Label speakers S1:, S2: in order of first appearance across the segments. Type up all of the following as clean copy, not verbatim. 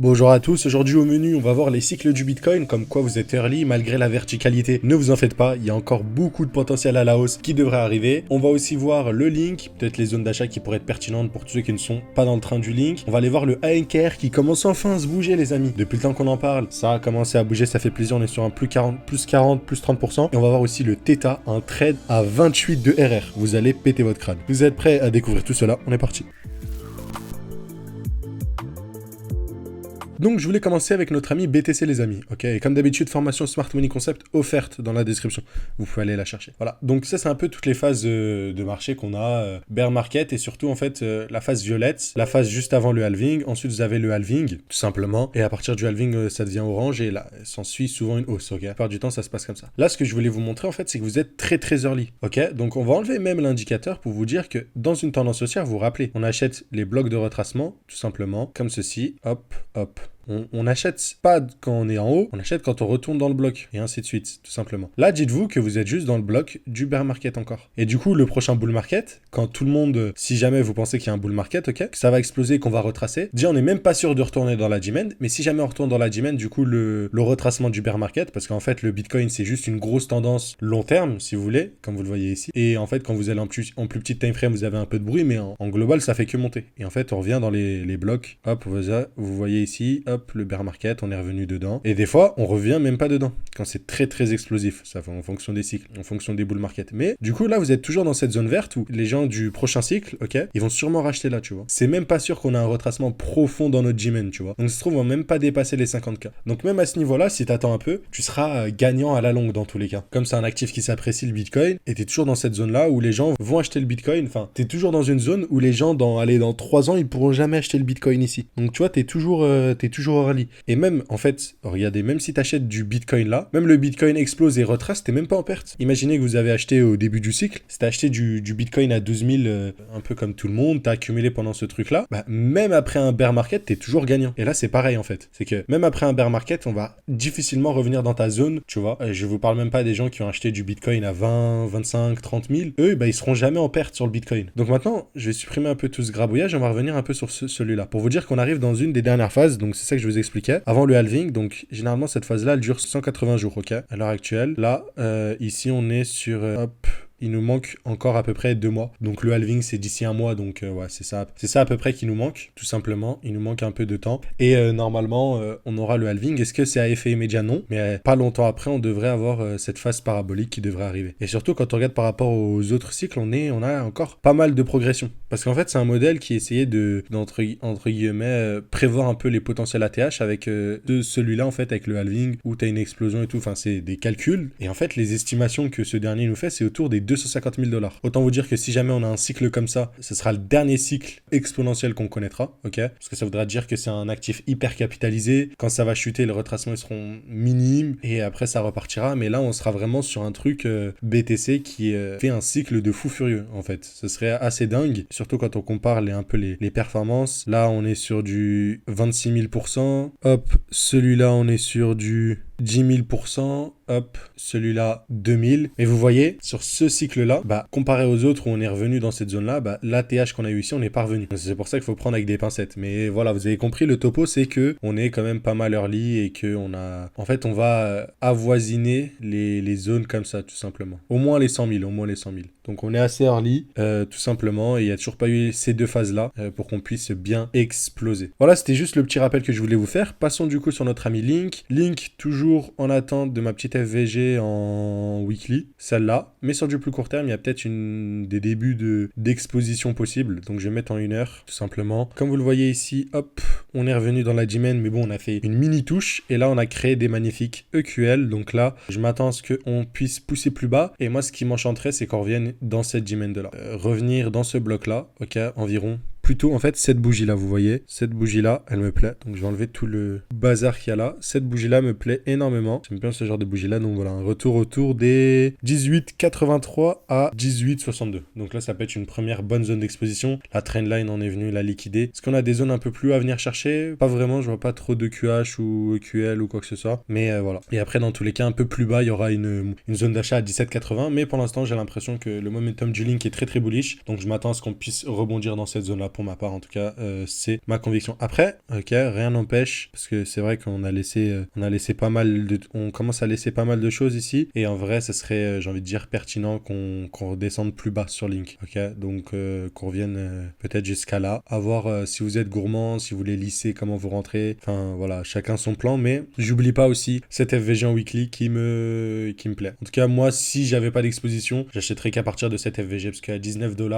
S1: Bonjour à tous, aujourd'hui au menu on va voir les cycles du Bitcoin, comme quoi vous êtes early malgré la verticalité. Ne vous en faites pas, il y a encore beaucoup de potentiel à la hausse qui devrait arriver. On va aussi voir le link, peut-être les zones d'achat qui pourraient être pertinentes pour tous ceux qui ne sont pas dans le train du link. On va aller voir le ANKR qui commence enfin à se bouger les amis. Depuis le temps qu'on en parle, ça a commencé à bouger, ça fait plaisir, on est sur un plus 40, plus 30%. Et on va voir aussi le Theta, un trade à 28 de RR. Vous allez péter votre crâne. Vous êtes prêts à découvrir tout cela? On est parti. Donc je voulais commencer avec notre ami BTC les amis, ok? Et comme d'habitude, formation Smart Money Concept offerte dans la description. Vous pouvez aller la chercher. Voilà, donc ça c'est un peu toutes les phases de marché qu'on a, bear market et surtout en fait la phase violette, la phase juste avant le halving, ensuite vous avez le halving, tout simplement, et à partir du halving ça devient orange et là s'ensuit souvent une hausse, ok? La plupart du temps ça se passe comme ça. Là ce que je voulais vous montrer en fait c'est que vous êtes très early, ok? Donc on va enlever même l'indicateur pour vous dire que dans une tendance haussière, vous vous rappelez, on achète les blocs de retracement, tout simplement, comme ceci, hop, hop. On n'achète pas quand on est en haut, on achète quand on retourne dans le bloc, et ainsi de suite, tout simplement. Là, dites-vous que vous êtes juste dans le bloc du bear market encore. Et du coup, le prochain bull market, quand tout le monde, si jamais vous pensez qu'il y a un bull market, ok, que ça va exploser, qu'on va retracer, déjà on n'est même pas sûr de retourner dans la demand, mais si jamais on retourne dans la demand, du coup, le retracement du bear market, parce qu'en fait, le Bitcoin, c'est juste une grosse tendance long terme, si vous voulez, comme vous le voyez ici. Et en fait, quand vous allez en plus petite time frame, vous avez un peu de bruit, mais en global, ça fait que monter. Et en fait, on revient dans les blocs, hop, vous voyez ici, hop, le bear market, on est revenu dedans. Et des fois, on revient même pas dedans, quand c'est très explosif. Ça fait en fonction des cycles, en fonction des bull market. Mais du coup, là, vous êtes toujours dans cette zone verte où les gens du prochain cycle, ok, ils vont sûrement racheter là, tu vois. C'est même pas sûr qu'on a un retracement profond dans notre G-Men, tu vois. Donc, ça se trouve, on va même pas dépasser les 50K. Donc, même à ce niveau-là, si t'attends un peu, tu seras gagnant à la longue dans tous les cas. Comme c'est un actif qui s'apprécie, le Bitcoin, et t'es toujours dans cette zone-là où les gens vont acheter le Bitcoin. Enfin, t'es toujours dans une zone où les gens, dans 3 ans, ils pourront jamais acheter le Bitcoin ici. Donc, tu vois, t'es toujours early. Et même, en fait, regardez, même si t'achètes du Bitcoin là, même le Bitcoin explose et retrace, t'es même pas en perte. Imaginez que vous avez acheté au début du cycle, si t'as acheté du Bitcoin à 12 000, un peu comme tout le monde, t'as accumulé pendant ce truc-là, bah, même après un bear market, t'es toujours gagnant. Et là, c'est pareil, en fait. C'est que même après un bear market, on va difficilement revenir dans ta zone, tu vois. Je vous parle même pas des gens qui ont acheté du Bitcoin à 20, 25, 30 000. Eux, bah, ils seront jamais en perte sur le Bitcoin. Donc maintenant, je vais supprimer un peu tout ce grabouillage, on va revenir un peu sur celui-là, pour vous dire qu'on arrive dans une des dernières phases, donc c'est ça que je vous expliquais, avant le halving. Donc généralement cette phase-là, elle dure 180 jours, ok? À l'heure actuelle, là, ici on est sur, hop, il nous manque encore à peu près 2 mois. Donc le halving c'est d'ici 1 mois, donc ouais, c'est ça à peu près qui nous manque, tout simplement. Il nous manque un peu de temps. Et normalement, on aura le halving. Est-ce que c'est à effet immédiat? Non. Mais pas longtemps après, on devrait avoir cette phase parabolique qui devrait arriver. Et surtout, quand on regarde par rapport aux autres cycles, on a encore pas mal de progression. Parce qu'en fait, c'est un modèle qui essayait d'entre guillemets, prévoir un peu les potentiels ATH avec de celui-là, en fait, avec le halving, où tu as une explosion et tout. Enfin, c'est des calculs. Et en fait, les estimations que ce dernier nous fait, c'est autour des 250 000 $. Autant vous dire que si jamais on a un cycle comme ça, ce sera le dernier cycle exponentiel qu'on connaîtra, ok? Parce que ça voudra dire que c'est un actif hyper capitalisé. Quand ça va chuter, les retracements ils seront minimes et après ça repartira. Mais là, on sera vraiment sur un truc BTC qui fait un cycle de fou furieux, en fait. Ce serait assez dingue, surtout quand on compare les performances. Là, on est sur du 26 000%. Hop, celui-là, on est sur du 10 000%, hop, celui-là 2000. Mais vous voyez, sur ce cycle-là, bah, comparé aux autres où on est revenu dans cette zone-là, bah, l'ATH qu'on a eu ici, on n'est pas revenu. C'est pour ça qu'il faut prendre avec des pincettes. Mais voilà, vous avez compris, le topo, c'est que on est quand même pas mal early et que on a... En fait, on va avoisiner les zones comme ça, tout simplement. Au moins les 100 000, au moins les 100 000. Donc on est assez early, tout simplement, et il n'y a toujours pas eu ces deux phases-là pour qu'on puisse bien exploser. Voilà, c'était juste le petit rappel que je voulais vous faire. Passons du coup sur notre ami Link. Link, toujours en attente de ma petite FVG en weekly, celle-là. Mais sur du plus court terme, il y a peut-être des débuts d'exposition possibles. Donc je vais mettre en 1 heure, tout simplement. Comme vous le voyez ici, hop, on est revenu dans la G-Men, mais bon, on a fait une mini touche. Et là, on a créé des magnifiques EQL. Donc là, je m'attends à ce qu'on puisse pousser plus bas. Et moi, ce qui m'enchanterait, c'est qu'on revienne dans cette G-Men de là. Revenir dans ce bloc-là, ok, environ. Plutôt, en fait, cette bougie-là, vous voyez, cette bougie-là, elle me plaît. Donc, je vais enlever tout le bazar qu'il y a là. Cette bougie-là me plaît énormément. J'aime bien ce genre de bougie-là. Donc, voilà, un retour autour des 18,83 à 18,62. Donc là, ça peut être une première bonne zone d'exposition. La trendline en est venue la liquider. Est-ce qu'on a des zones un peu plus à venir chercher? Pas vraiment, je vois pas trop de QH ou EQL ou quoi que ce soit. Mais voilà. Et après, dans tous les cas, un peu plus bas, il y aura une zone d'achat à 17,80. Mais pour l'instant, j'ai l'impression que le momentum du Link est très bullish. Donc, je m'attends à ce qu'on puisse rebondir dans cette zone-là pour ma part en tout cas, c'est ma conviction. Après, ok, rien n'empêche, parce que c'est vrai qu'on a laissé pas mal on commence à laisser pas mal de choses ici, et en vrai, ce serait, j'ai envie de dire, pertinent qu'on redescende plus bas sur Link, ok, donc qu'on revienne peut-être jusqu'à là, à voir si vous êtes gourmand, si vous voulez lisser comment vous rentrez, enfin voilà, chacun son plan, mais j'oublie pas aussi cette FVG en weekly qui me plaît. En tout cas, moi, si j'avais pas d'exposition, j'achèterais qu'à partir de cette FVG, parce qu'à 19 $,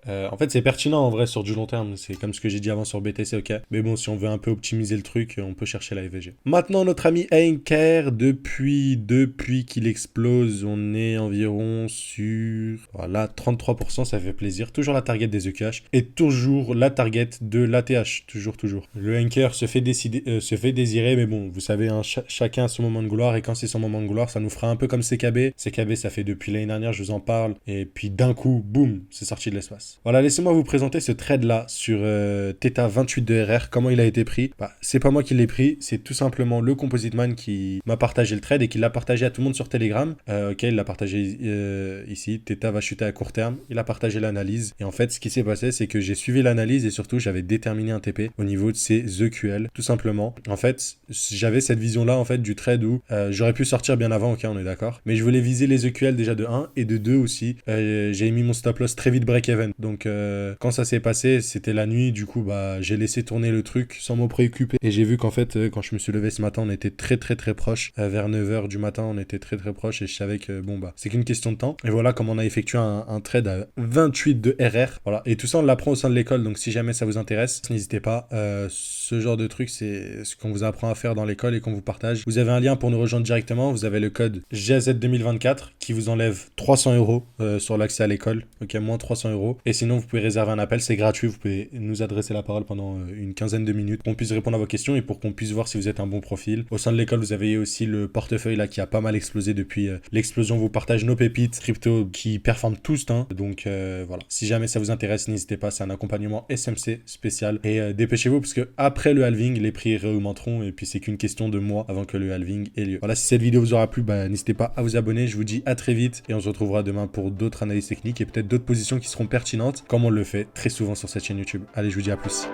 S1: en fait, c'est pertinent en vrai sur du long terme, c'est comme ce que j'ai dit avant sur BTC, ok, mais bon, si on veut un peu optimiser le truc, on peut chercher la FVG. Maintenant, notre ami Anker, depuis qu'il explose, on est environ sur, voilà, 33%, ça fait plaisir. Toujours la target des EQH et toujours la target de l'ATH, toujours. Le Anker se fait désirer, mais bon, vous savez, hein, chacun a son moment de gloire, et quand c'est son moment de gloire, ça nous fera un peu comme CKB. CKB, ça fait depuis l'année dernière, je vous en parle, et puis d'un coup, boum, c'est sorti de l'espace. Voilà, laissez-moi vous présenter ce trade-là sur Theta 28 de RR, comment il a été pris. Bah, c'est pas moi qui l'ai pris, c'est tout simplement le Composite Man qui m'a partagé le trade et qui l'a partagé à tout le monde sur Telegram. Ok, il l'a partagé ici, Theta va chuter à court terme, il a partagé l'analyse, et en fait, ce qui s'est passé, c'est que j'ai suivi l'analyse, et surtout, j'avais déterminé un TP au niveau de ces EQL, tout simplement. En fait, j'avais cette vision-là, en fait, du trade où j'aurais pu sortir bien avant, ok, on est d'accord, mais je voulais viser les EQL déjà de 1, et de 2 aussi, j'ai mis mon stop loss très vite break-even. Donc, quand ça s'est passé, c'était la nuit, du coup, bah, j'ai laissé tourner le truc sans me préoccuper, et j'ai vu qu'en fait, quand je me suis levé ce matin, on était très proche, vers 9h du matin, on était très proche, et je savais que, bon, bah, c'est qu'une question de temps. Et voilà comment on a effectué un trade à 28 de RR, voilà, et tout ça, on l'apprend au sein de l'école, donc si jamais ça vous intéresse, n'hésitez pas, ce genre de truc, c'est ce qu'on vous apprend à faire dans l'école et qu'on vous partage. Vous avez un lien pour nous rejoindre directement, vous avez le code GAZ2024 qui vous enlève 300 € sur l'accès à l'école, ok, moins 300 €, et sinon vous pouvez réserver un appel, c'est gratuit, vous pouvez nous adresser la parole pendant une quinzaine de minutes, pour qu'on puisse répondre à vos questions et pour qu'on puisse voir si vous êtes un bon profil. Au sein de l'école, vous avez aussi le portefeuille là qui a pas mal explosé depuis l'explosion, vous partage nos pépites crypto qui performent tous, hein. Donc voilà, si jamais ça vous intéresse, n'hésitez pas, c'est un accompagnement SMC spécial, et dépêchez-vous parce que après le halving, les prix réaugmenteront, et puis c'est qu'une question de mois avant que le halving ait lieu. Voilà, si cette vidéo vous aura plu, bah, n'hésitez pas à vous abonner, je vous dis à très vite, et on se retrouvera demain pour d'autres analyses techniques et peut-être d'autres positions qui seront pertinentes, comme on le fait très souvent sur cette chaîne YouTube. Allez, je vous dis à plus.